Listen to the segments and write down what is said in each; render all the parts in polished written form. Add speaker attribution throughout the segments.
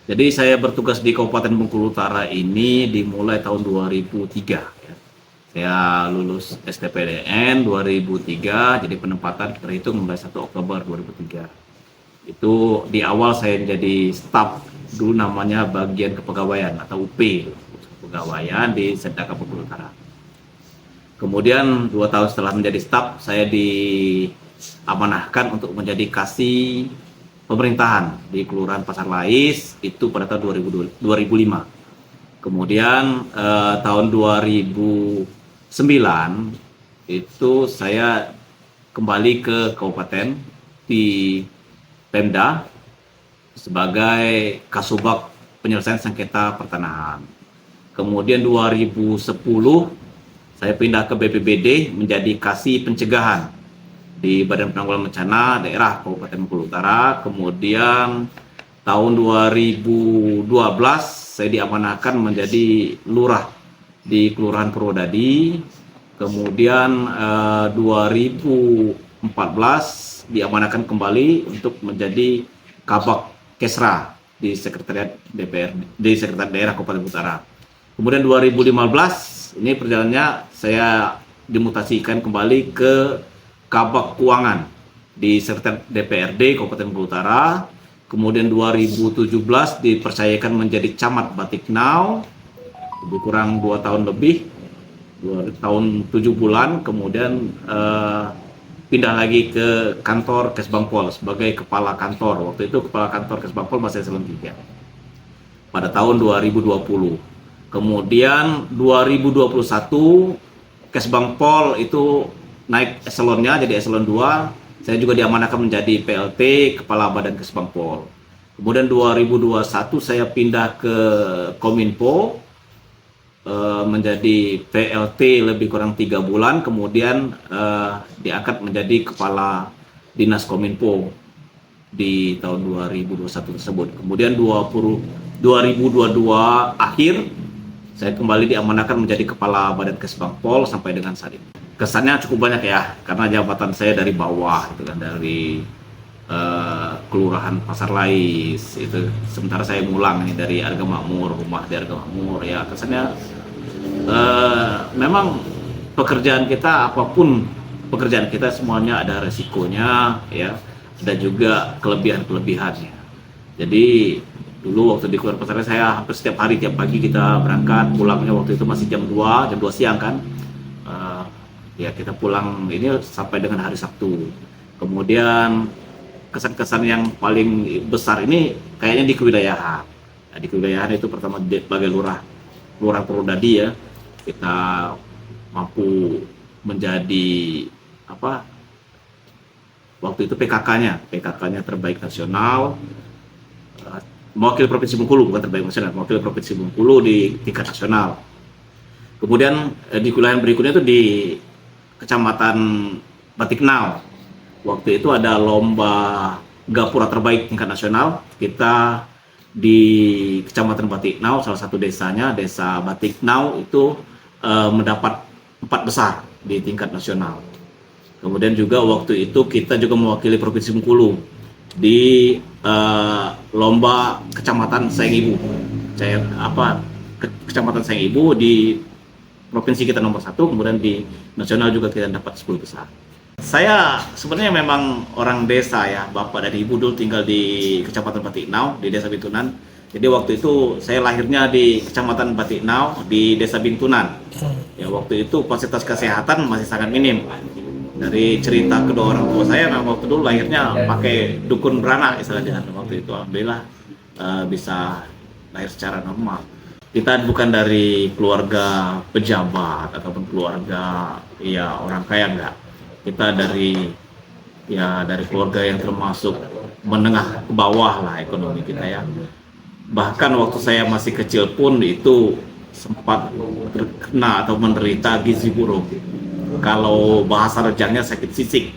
Speaker 1: Jadi saya bertugas di Kabupaten Bengkulu Utara ini dimulai tahun 2003. Ya. Saya lulus STPDN 2003, jadi penempatan terhitung mulai 1 Oktober 2003. Itu di awal saya jadi staf, dulu namanya bagian kepegawaian atau UP, kepegawaian di Sedaka Bengkulu Utara. Kemudian 2 tahun setelah menjadi staf, saya diamanahkan untuk menjadi kasih pemerintahan di Kelurahan Pasar Lais itu pada tahun 2005. Kemudian tahun 2009 itu saya kembali ke kabupaten di Pemda sebagai Kasubag penyelesaian sengketa pertanahan. Kemudian 2010 saya pindah ke BPBD menjadi kasih pencegahan di Badan Penanggulangan Bencana Daerah Kabupaten Bengkulu Utara. Kemudian tahun 2012 saya diamanahkan menjadi lurah di Kelurahan Purwodadi. Kemudian 2014 diamanahkan kembali untuk menjadi Kabak Kesra di Sekretariat DPR di Sekretariat Daerah Kabupaten Bengkulu Utara. Kemudian 2015 ini perjalanannya saya dimutasikan kembali ke Kabak Keuangan di Sekretariat DPRD Kabupaten Bengkulu Utara. Kemudian 2017 dipercayakan menjadi Camat Batiknau, lebih kurang 2 tahun lebih, 2 tahun 7 bulan. Kemudian pindah lagi ke kantor Kesbangpol sebagai kepala kantor. Waktu itu kepala kantor Kesbangpol masih eselon 3 pada tahun 2020. Kemudian 2021 Kesbangpol itu naik eselonnya jadi eselon 2. Saya juga diamanahkan menjadi PLT Kepala Badan Kesbangpol. Kemudian 2021 saya pindah ke Kominfo menjadi PLT lebih kurang 3 bulan. Kemudian diangkat menjadi Kepala Dinas Kominfo di tahun 2021 tersebut. Kemudian 2022 akhir saya kembali diamanahkan menjadi Kepala Badan Kesbangpol sampai dengan saat ini. Kesannya cukup banyak ya, karena jabatan saya dari bawah, gitu kan, dari Kelurahan Pasar Lais itu. Sementara saya ngulang nih dari Arga Makmur, rumah di Arga Makmur ya. Kesannya memang pekerjaan kita, apapun pekerjaan kita, semuanya ada resikonya ya, ada juga kelebihan-kelebihannya. Jadi dulu waktu di Kelurahan Pasar Lais saya hampir setiap hari, tiap pagi kita berangkat, pulangnya waktu itu masih jam 2 siang kan. Ya kita pulang ini sampai dengan hari Sabtu. Kemudian kesan-kesan yang paling besar ini kayaknya di kewilayahan. Nah, di kewilayahan itu pertama sebagai lurah Purwodadi ya, kita mampu menjadi apa? Waktu itu PKK-nya terbaik nasional. Mewakili Provinsi Bengkulu, bukan terbaik nasional, mewakili Provinsi Bengkulu di tingkat nasional. Kemudian di wilayah berikutnya itu di Kecamatan Batiknau. Waktu itu ada lomba gapura terbaik tingkat nasional. Kita di Kecamatan Batiknau, salah satu desanya, Desa Batiknau itu mendapat 4 besar di tingkat nasional. Kemudian juga waktu itu kita juga mewakili Provinsi Bengkulu di lomba Kecamatan Sayang Ibu. Kecamatan Sayang Ibu di provinsi kita nomor 1, kemudian di nasional juga kita dapat 10 besar. Saya sebenarnya memang orang desa ya, bapak dan ibu dulu tinggal di Kecamatan Batiknau, di Desa Bintunan. Jadi waktu itu saya lahirnya di Kecamatan Batiknau, di Desa Bintunan. Ya waktu itu fasilitas kesehatan masih sangat minim. Dari cerita kedua orang tua saya, memang waktu dulu lahirnya pakai dukun beranak istilahnya. Waktu itu alhamdulillah bisa lahir secara normal. Kita bukan dari keluarga pejabat ataupun keluarga ya orang kaya, enggak. Kita dari keluarga yang termasuk menengah ke bawah lah ekonomi kita ya. Bahkan waktu saya masih kecil pun itu sempat terkena atau menderita gizi buruk. Kalau bahasa rejangnya sakit sisik.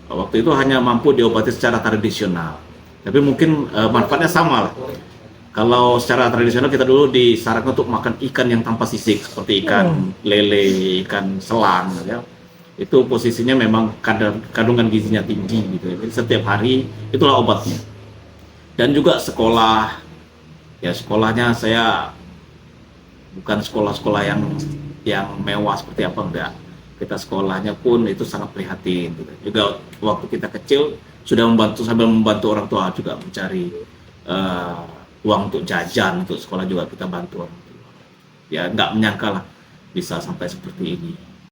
Speaker 1: Waktu itu hanya mampu diobati secara tradisional. Tapi mungkin manfaatnya sama lah. Kalau secara tradisional kita dulu disarankan untuk makan ikan yang tanpa sisik seperti ikan lele, ikan selang, ya. Itu posisinya memang kandungan gizinya tinggi gitu. Jadi setiap hari itulah obatnya. Dan juga sekolah Ya sekolahnya saya bukan sekolah-sekolah yang mewah seperti apa, enggak. Kita sekolahnya pun itu sangat prihatin gitu. Juga waktu kita kecil sudah membantu, sambil membantu orang tua juga mencari uh, uang untuk jajan untuk sekolah, juga kita bantu orang tua. Ya nggak menyangka lah bisa sampai seperti ini.